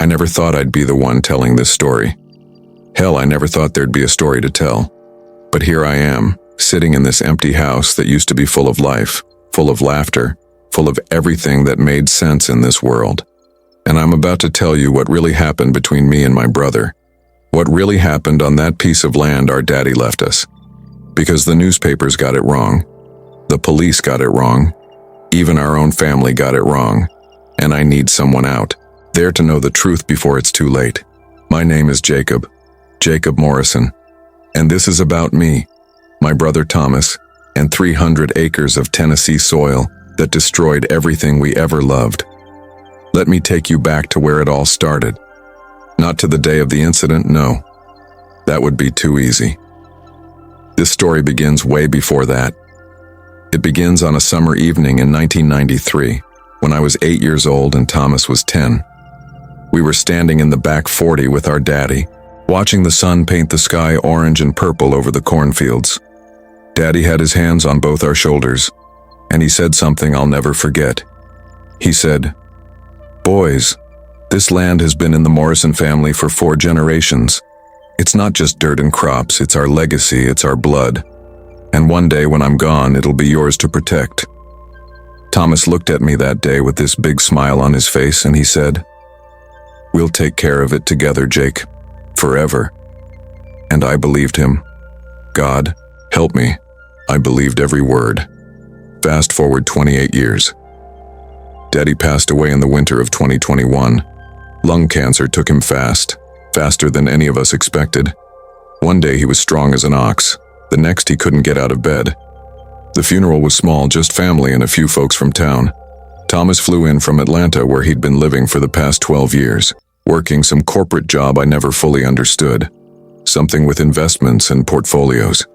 I never thought I'd be the one telling this story. Hell, I never thought there'd be a story to tell. But here I am, sitting in this empty house that used to be full of life, full of laughter, full of everything that made sense in this world. And I'm about to tell you what really happened between me and my brother. What really happened on that piece of land our daddy left us. Because the newspapers got it wrong. The police got it wrong. Even our own family got it wrong. And I need someone out there to know the truth before it's too late. My name is Jacob Morrison. And this is about me, my brother Thomas, and 300 acres of Tennessee soil that destroyed everything we ever loved. Let me take you back to where it all started. Not to the day of the incident, no. That would be too easy. This story begins way before that. It begins on a summer evening in 1993, when I was 8 years old and Thomas was 10. We were standing in the back 40 with our daddy, watching the sun paint the sky orange and purple over the cornfields. Daddy had his hands on both our shoulders, and he said something I'll never forget. He said, "Boys, this land has been in the Morrison family for 4 generations. It's not just dirt and crops, it's our legacy, it's our blood. And one day when I'm gone, it'll be yours to protect." Thomas looked at me that day with this big smile on his face, and he said, "We'll take care of it together, Jake, forever." And I believed him. God, help me. I believed every word. Fast forward 28 years. Daddy passed away in the winter of 2021. Lung cancer took him fast, faster than any of us expected. One day he was strong as an ox. The next he couldn't get out of bed. The funeral was small, just family and a few folks from town. Thomas flew in from Atlanta, where he'd been living for the past 12 years, working some corporate job I never fully understood. Something with investments and portfolios.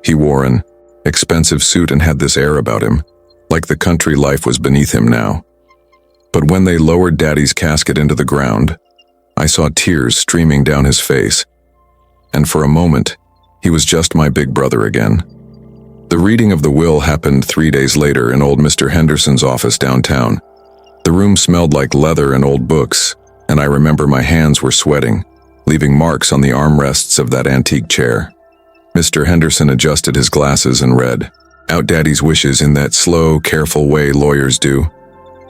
He wore an expensive suit and had this air about him, like the country life was beneath him now. But when they lowered Daddy's casket into the ground, I saw tears streaming down his face. And for a moment, he was just my big brother again. The reading of the will happened 3 days later in old Mr. Henderson's office downtown. The room smelled like leather and old books, and I remember my hands were sweating, leaving marks on the armrests of that antique chair. Mr. Henderson adjusted his glasses and read out Daddy's wishes in that slow, careful way lawyers do.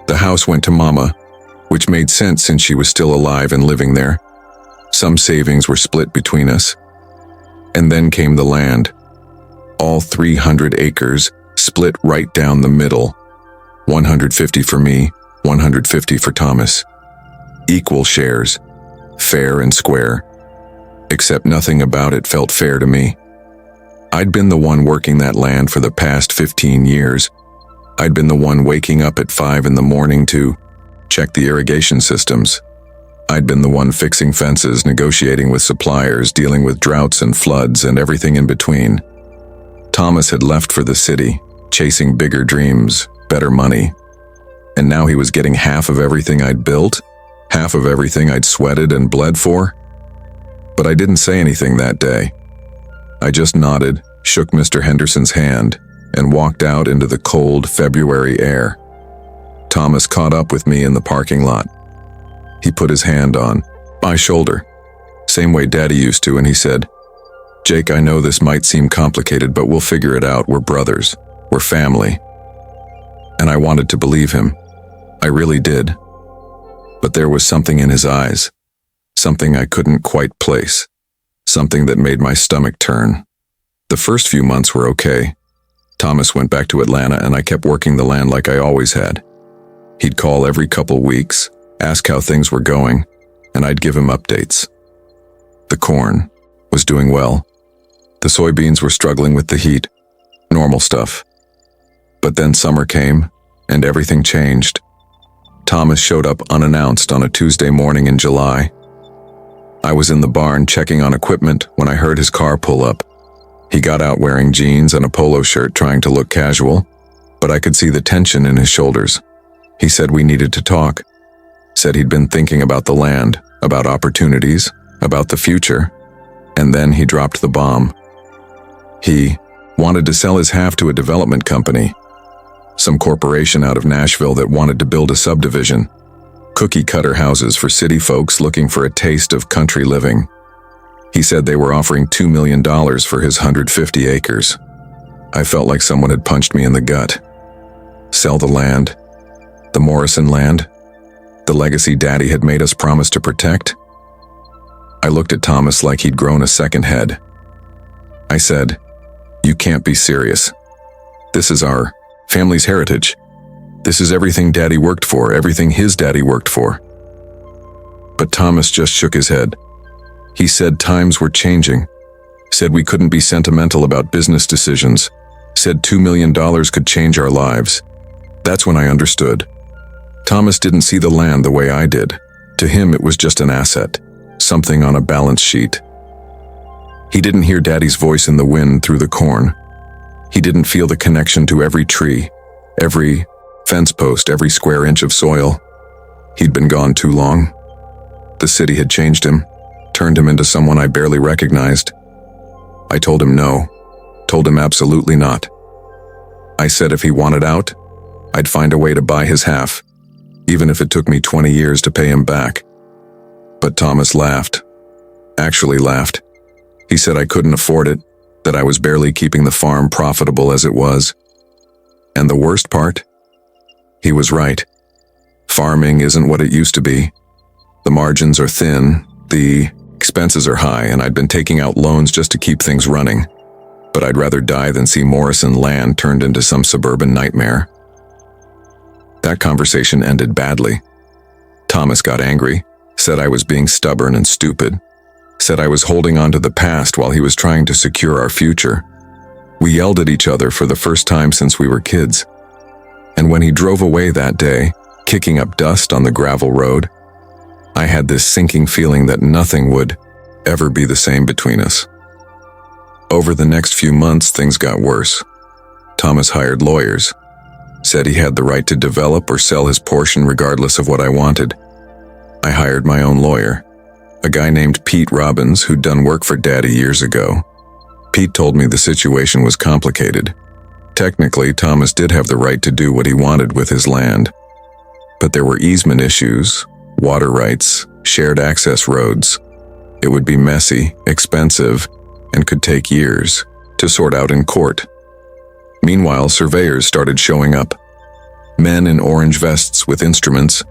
The house went to Mama, which made sense since she was still alive and living there. Some savings were split between us. And then came the land. All 300 acres, split right down the middle. 150 for me, 150 for Thomas. Equal shares, fair and square. Except nothing about it felt fair to me. I'd been the one working that land for the past 15 years. I'd been the one waking up at 5 in the morning to check the irrigation systems. I'd been the one fixing fences, negotiating with suppliers, dealing with droughts and floods and everything in between. Thomas had left for the city, chasing bigger dreams, better money. And now he was getting half of everything I'd built, half of everything I'd sweated and bled for. But I didn't say anything that day. I just nodded, shook Mr. Henderson's hand, and walked out into the cold February air. Thomas caught up with me in the parking lot. He put his hand on my shoulder, same way Daddy used to, and he said, "Jake, I know this might seem complicated, but we'll figure it out. We're brothers. We're family." And I wanted to believe him. I really did. But there was something in his eyes, something I couldn't quite place, something that made my stomach turn. The first few months were okay. Thomas went back to Atlanta and I kept working the land like I always had. He'd call every couple weeks, ask how things were going, and I'd give him updates. The corn was doing well. The soybeans were struggling with the heat. Normal stuff. But then summer came, and everything changed. Thomas showed up unannounced on a Tuesday morning in July. I was in the barn checking on equipment when I heard his car pull up. He got out wearing jeans and a polo shirt, trying to look casual, but I could see the tension in his shoulders. He said we needed to talk. Said he'd been thinking about the land, about opportunities, about the future, and then he dropped the bomb. He wanted to sell his half to a development company, some corporation out of Nashville that wanted to build a subdivision. cookie-cutter houses for city folks looking for a taste of country living. He said they were offering $2 million for his 150 acres. I felt like someone had punched me in the gut. Sell the land? The Morrison land? The legacy Daddy had made us promise to protect? I looked at Thomas like he'd grown a second head. I said, "You can't be serious. This is our family's heritage. This is everything Daddy worked for, everything his daddy worked for." But Thomas just shook his head. He said times were changing, said we couldn't be sentimental about business decisions, said $2 million could change our lives. That's when I understood. Thomas didn't see the land the way I did. To him, it was just an asset, something on a balance sheet. He didn't hear Daddy's voice in the wind through the corn. He didn't feel the connection to every tree, every fence post, every square inch of soil. He'd been gone too long. The city had changed him, turned him into someone I barely recognized. I told him no, told him absolutely not. I said if he wanted out, I'd find a way to buy his half, even if it took me 20 years to pay him back. But Thomas laughed, actually laughed. He said I couldn't afford it, that I was barely keeping the farm profitable as it was. And the worst part? He was right. Farming isn't what it used to be. The margins are thin, the expenses are high, and I'd been taking out loans just to keep things running. But I'd rather die than see Morrison land turned into some suburban nightmare. That conversation ended badly. Thomas got angry, said I was being stubborn and stupid, said I was holding on to the past while he was trying to secure our future. We yelled at each other for the first time since we were kids. And when he drove away that day, kicking up dust on the gravel road, I had this sinking feeling that nothing would ever be the same between us. Over the next few months, things got worse. Thomas hired lawyers, said he had the right to develop or sell his portion regardless of what I wanted. I hired my own lawyer, a guy named Pete Robbins who'd done work for Daddy years ago. Pete told me the situation was complicated. Technically, Thomas did have the right to do what he wanted with his land, but there were easement issues, water rights, shared access roads. It would be messy, expensive, and could take years to sort out in court. Meanwhile, surveyors started showing up. Men in orange vests with instruments,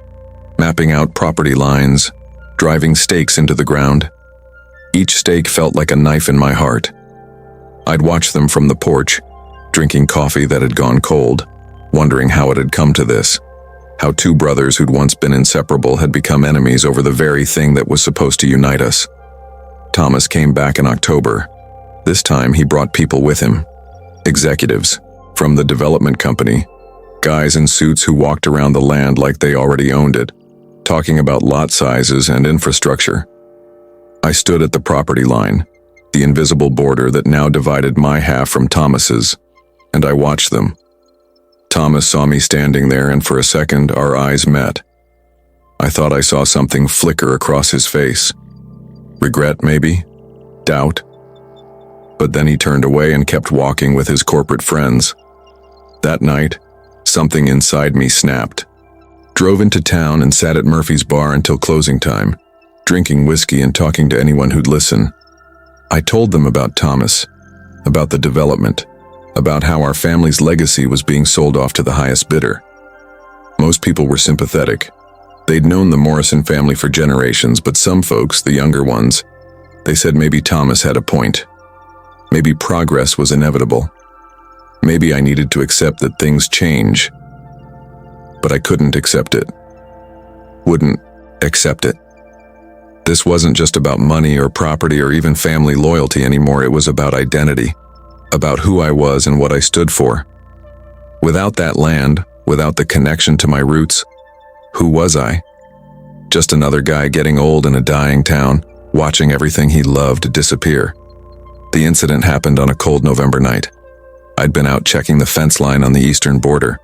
mapping out property lines, driving stakes into the ground. Each stake felt like a knife in my heart. I'd watch them from the porch, drinking coffee that had gone cold, wondering how it had come to this, how two brothers who'd once been inseparable had become enemies over the very thing that was supposed to unite us. Thomas came back in October. This time he brought people with him. Executives from the development company, guys in suits who walked around the land like they already owned it, talking about lot sizes and infrastructure. I stood at the property line, the invisible border that now divided my half from Thomas's, and I watched them. Thomas saw me standing there, and for a second our eyes met. I thought I saw something flicker across his face. Regret, maybe? Doubt? But then he turned away and kept walking with his corporate friends. That night, something inside me snapped. Drove into town and sat at Murphy's bar until closing time, drinking whiskey and talking to anyone who'd listen. I told them about Thomas, about the development, about how our family's legacy was being sold off to the highest bidder. Most people were sympathetic. They'd known the Morrison family for generations, but some folks, the younger ones, they said maybe Thomas had a point. Maybe progress was inevitable. Maybe I needed to accept that things change. But I couldn't accept it. Wouldn't accept it. This wasn't just about money or property or even family loyalty anymore. It was about identity, about who I was and what I stood for. Without that land, without the connection to my roots, who was I? Just another guy getting old in a dying town, watching everything he loved disappear. The incident happened on a cold November night. I'd been out checking the fence line on the eastern border,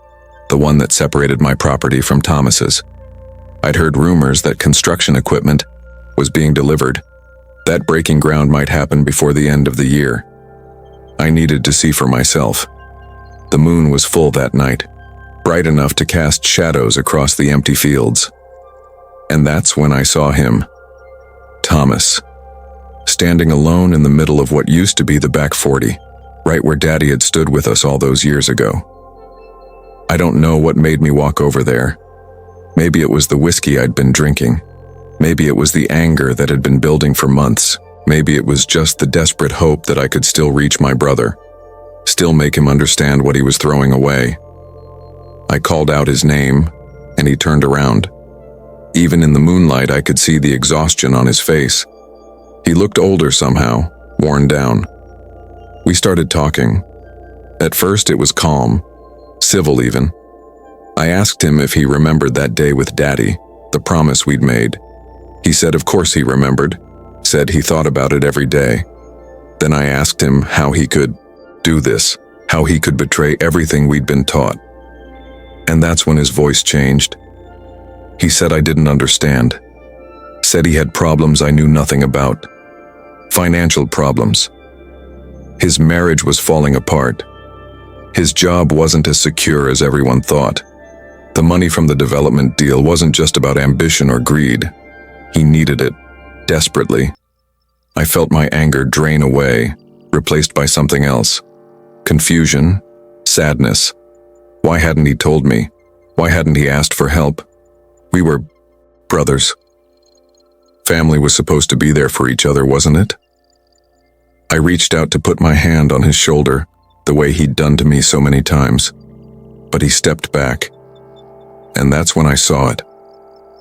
the one that separated my property from Thomas's. I'd heard rumors that construction equipment was being delivered. That breaking ground might happen before the end of the year. I needed to see for myself. The moon was full that night, bright enough to cast shadows across the empty fields. And that's when I saw him. Thomas. Standing alone in the middle of what used to be the back 40, right where Daddy had stood with us all those years ago. I don't know what made me walk over there. Maybe it was the whiskey I'd been drinking. Maybe it was the anger that had been building for months. Maybe it was just the desperate hope that I could still reach my brother, still make him understand what he was throwing away. I called out his name, and he turned around. Even in the moonlight, I could see the exhaustion on his face. He looked older somehow, worn down. We started talking. At first it was calm, civil even. I asked him if he remembered that day with Daddy, the promise we'd made. He said of course he remembered, said he thought about it every day. Then I asked him how he could do this, how he could betray everything we'd been taught. And that's when his voice changed. He said I didn't understand. Said he had problems I knew nothing about. Financial problems. His marriage was falling apart. His job wasn't as secure as everyone thought. The money from the development deal wasn't just about ambition or greed. He needed it, desperately. I felt my anger drain away, replaced by something else. Confusion, sadness. Why hadn't he told me? Why hadn't he asked for help? We were brothers. Family was supposed to be there for each other, wasn't it? I reached out to put my hand on his shoulder, the way he'd done to me so many times. But he stepped back. And that's when I saw it.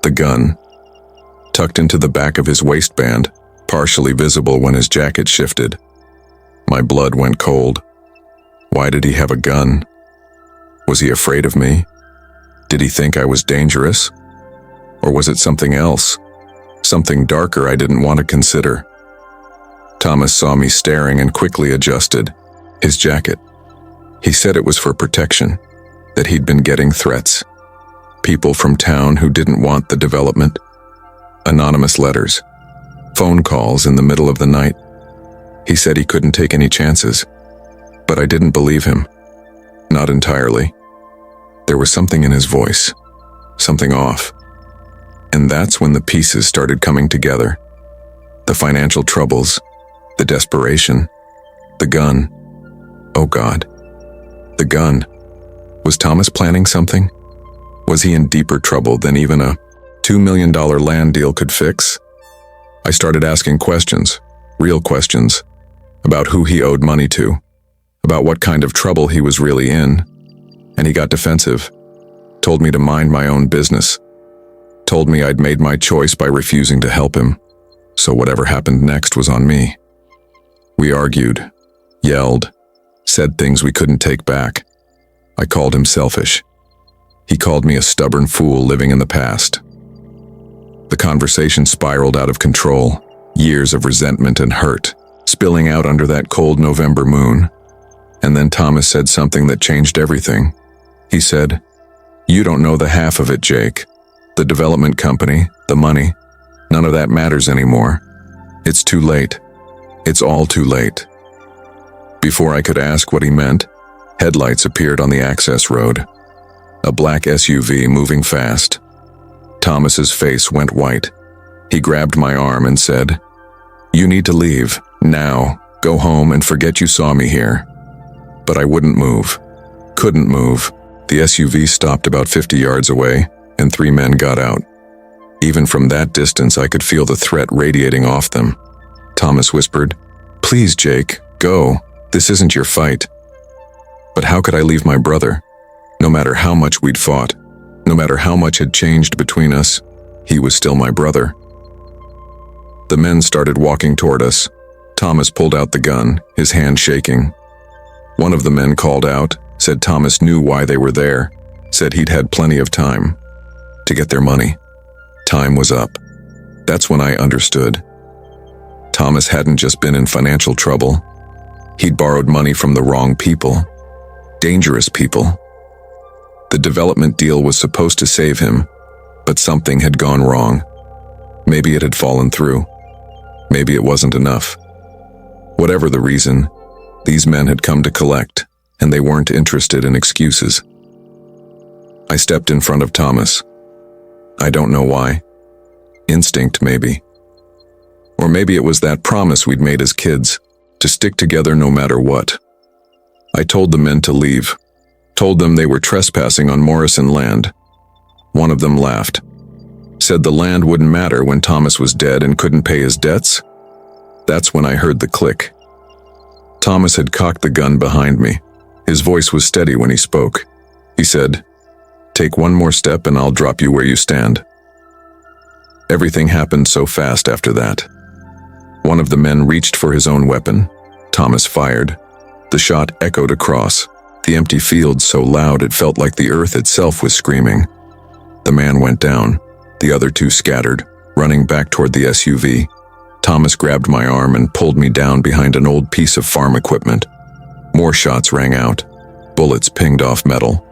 The gun. Tucked into the back of his waistband, partially visible when his jacket shifted. My blood went cold. Why did he have a gun? Was he afraid of me? Did he think I was dangerous? Or was it something else? Something darker I didn't want to consider. Thomas saw me staring and quickly adjusted his jacket. He said it was for protection, that he'd been getting threats. People from town who didn't want the development. Anonymous letters. Phone calls in the middle of the night. He said he couldn't take any chances. But I didn't believe him. Not entirely. There was something in his voice. Something off. And that's when the pieces started coming together. The financial troubles. The desperation. The gun. Oh God. The gun. Was Thomas planning something? Was he in deeper trouble than even a $2 million land deal could fix? I started asking questions, real questions, about who he owed money to, about what kind of trouble he was really in, and he got defensive, told me to mind my own business, told me I'd made my choice by refusing to help him, so whatever happened next was on me. We argued, yelled, said things we couldn't take back. I called him selfish. He called me a stubborn fool living in the past. The conversation spiraled out of control, years of resentment and hurt, spilling out under that cold November moon. And then Thomas said something that changed everything. He said, "You don't know the half of it, Jake. The development company, the money, none of that matters anymore. It's too late. It's all too late." Before I could ask what he meant, headlights appeared on the access road. A black SUV moving fast. Thomas's face went white. He grabbed my arm and said, "You need to leave, now. Go home and forget you saw me here." But I wouldn't move. Couldn't move. The SUV stopped about 50 yards away, and 3 men got out. Even from that distance, I could feel the threat radiating off them. Thomas whispered, "Please, Jake, go. This isn't your fight." But how could I leave my brother? No matter how much we'd fought, no matter how much had changed between us, he was still my brother. The men started walking toward us. Thomas pulled out the gun, his hand shaking. One of the men called out, said Thomas knew why they were there, said he'd had plenty of time to get their money. Time was up. That's when I understood. Thomas hadn't just been in financial trouble. He'd borrowed money from the wrong people. Dangerous people. The development deal was supposed to save him, but something had gone wrong. Maybe it had fallen through. Maybe it wasn't enough. Whatever the reason, these men had come to collect, and they weren't interested in excuses. I stepped in front of Thomas. I don't know why. Instinct, maybe. Or maybe it was that promise we'd made as kids, to stick together no matter what. I told the men to leave, told them they were trespassing on Morrison land. One of them laughed, said the land wouldn't matter when Thomas was dead and couldn't pay his debts. That's when I heard the click. Thomas had cocked the gun behind me. His voice was steady when he spoke. He said, "Take one more step and I'll drop you where you stand." Everything happened so fast after that. One of the men reached for his own weapon. Thomas fired. The shot echoed across the empty field so loud it felt like the earth itself was screaming. The man went down. The other two scattered, running back toward the SUV. Thomas grabbed my arm and pulled me down behind an old piece of farm equipment. More shots rang out. Bullets pinged off metal.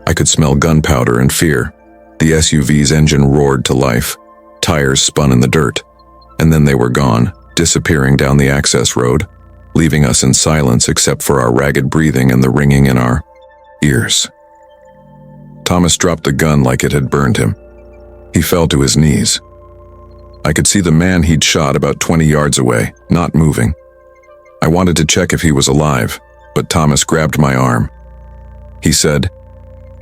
I could smell gunpowder and fear. The SUV's engine roared to life. Tires spun in the dirt. And then they were gone, disappearing down the access road, leaving us in silence except for our ragged breathing and the ringing in our ears. Thomas dropped the gun like it had burned him. He fell to his knees. I could see the man he'd shot about 20 yards away, not moving. I wanted to check if he was alive, but Thomas grabbed my arm. He said,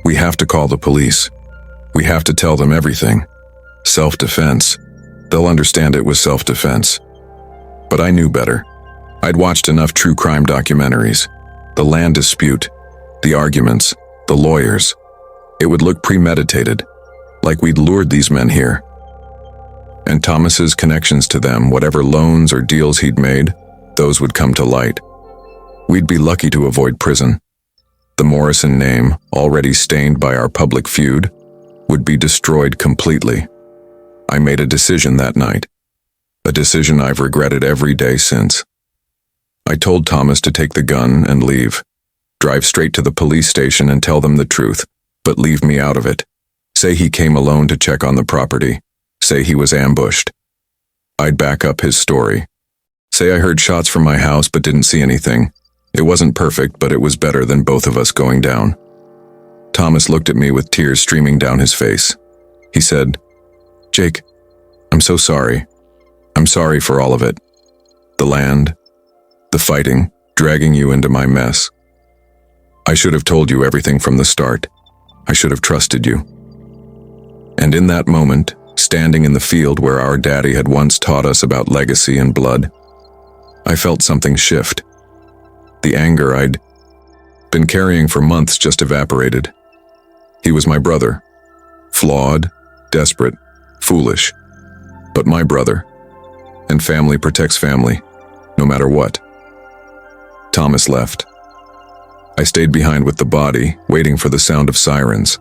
"We have to call the police. We have to tell them everything. Self-defense. They'll understand it was self-defense." But I knew better. I'd watched enough true crime documentaries. The land dispute, the arguments, the lawyers. It would look premeditated, like we'd lured these men here. And Thomas's connections to them, whatever loans or deals he'd made, those would come to light. We'd be lucky to avoid prison. The Morrison name, already stained by our public feud, would be destroyed completely. I made a decision that night. A decision I've regretted every day since. I told Thomas to take the gun and leave. Drive straight to the police station and tell them the truth, but leave me out of it. Say he came alone to check on the property. Say he was ambushed. I'd back up his story. Say I heard shots from my house but didn't see anything. It wasn't perfect, but it was better than both of us going down. Thomas looked at me with tears streaming down his face. He said, "Jake, I'm so sorry. I'm sorry for all of it. The land, the fighting, dragging you into my mess. I should have told you everything from the start. I should have trusted you." And in that moment, standing in the field where our daddy had once taught us about legacy and blood, I felt something shift. The anger I'd been carrying for months just evaporated. He was my brother. Flawed, desperate, foolish. But my brother. And family protects family, no matter what. Thomas left. I stayed behind with the body, waiting for the sound of sirens.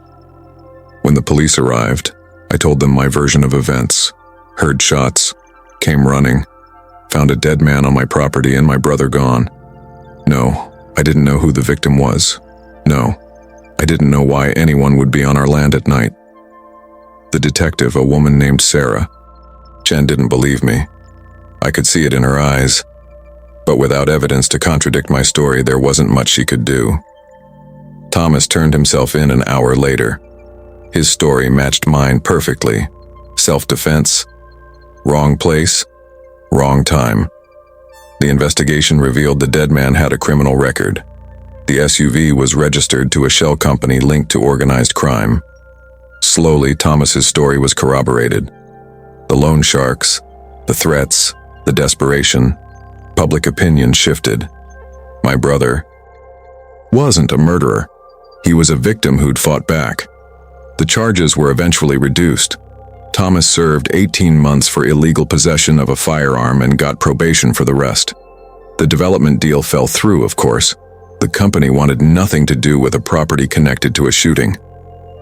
When the police arrived, I told them my version of events. Heard shots, came running, found a dead man on my property and my brother gone. No, I didn't know who the victim was. No, I didn't know why anyone would be on our land at night. The detective, a woman named Sarah. Jen didn't believe me. I could see it in her eyes. But without evidence to contradict my story, there wasn't much she could do. Thomas turned himself in an hour later. His story matched mine perfectly. Self-defense, wrong place, wrong time. The investigation revealed the dead man had a criminal record. The SUV was registered to a shell company linked to organized crime. Slowly, Thomas's story was corroborated. The loan sharks, the threats, the desperation. Public opinion shifted. My brother wasn't a murderer. He was a victim who'd fought back. The charges were eventually reduced. Thomas served 18 months for illegal possession of a firearm and got probation for the rest. The development deal fell through, of course. The company wanted nothing to do with a property connected to a shooting.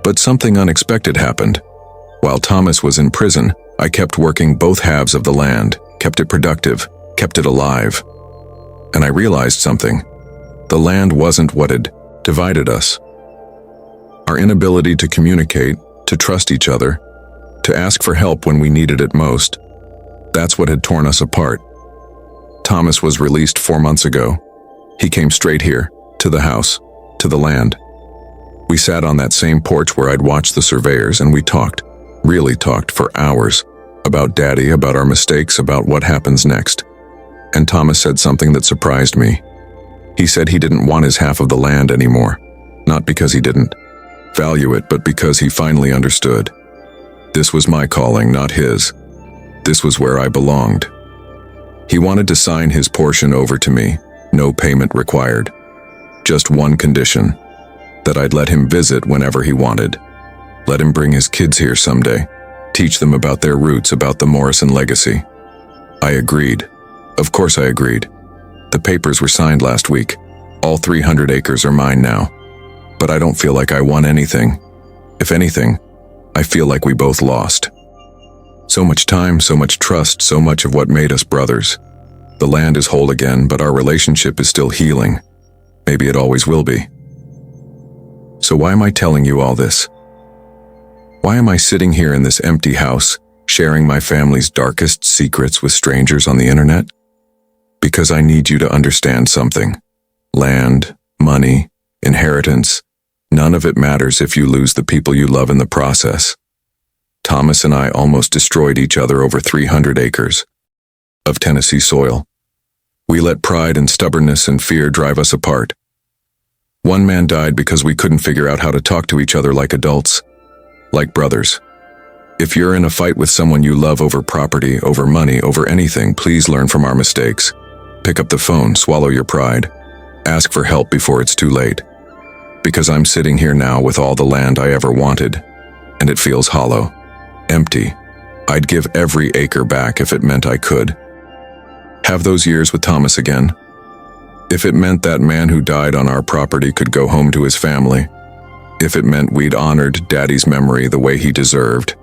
But something unexpected happened. While Thomas was in prison, I kept working both halves of the land, kept it productive, kept it alive. And I realized something. The land wasn't what had divided us. Our inability to communicate, to trust each other, to ask for help when we needed it most, that's what had torn us apart. Thomas was released 4 months ago. He came straight here, to the house, to the land. We sat on that same porch where I'd watched the surveyors and we talked, really talked for hours. About Daddy, about our mistakes, about what happens next. And Thomas said something that surprised me. He said he didn't want his half of the land anymore. Not because he didn't value it, but because he finally understood. This was my calling, not his. This was where I belonged. He wanted to sign his portion over to me, no payment required. Just one condition, that I'd let him visit whenever he wanted. Let him bring his kids here someday, teach them about their roots, about the Morrison legacy. I agreed. Of course I agreed. The papers were signed last week. All 300 acres are mine now. But I don't feel like I won anything. If anything, I feel like we both lost. So much time, so much trust, so much of what made us brothers. The land is whole again, but our relationship is still healing. Maybe it always will be. So why am I telling you all this? Why am I sitting here in this empty house, sharing my family's darkest secrets with strangers on the internet? Because I need you to understand something. Land, money, inheritance, none of it matters if you lose the people you love in the process. Thomas and I almost destroyed each other over 300 acres of Tennessee soil. We let pride and stubbornness and fear drive us apart. One man died because we couldn't figure out how to talk to each other like adults, like brothers. If you're in a fight with someone you love over property, over money, over anything, please learn from our mistakes. Pick up the phone, swallow your pride. Ask for help before it's too late. Because I'm sitting here now with all the land I ever wanted, and it feels hollow, empty. I'd give every acre back if it meant I could have those years with Thomas again. If it meant that man who died on our property could go home to his family. If it meant we'd honored Daddy's memory the way he deserved.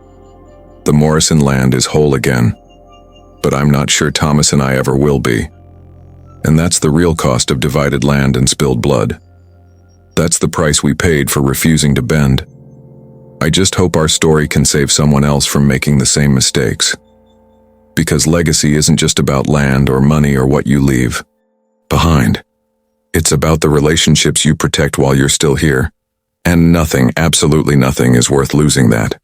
The Morrison land is whole again, but I'm not sure Thomas and I ever will be. And that's the real cost of divided land and spilled blood. That's the price we paid for refusing to bend. I just hope our story can save someone else from making the same mistakes. Because legacy isn't just about land or money or what you leave behind. It's about the relationships you protect while you're still here. And nothing, absolutely nothing, is worth losing that.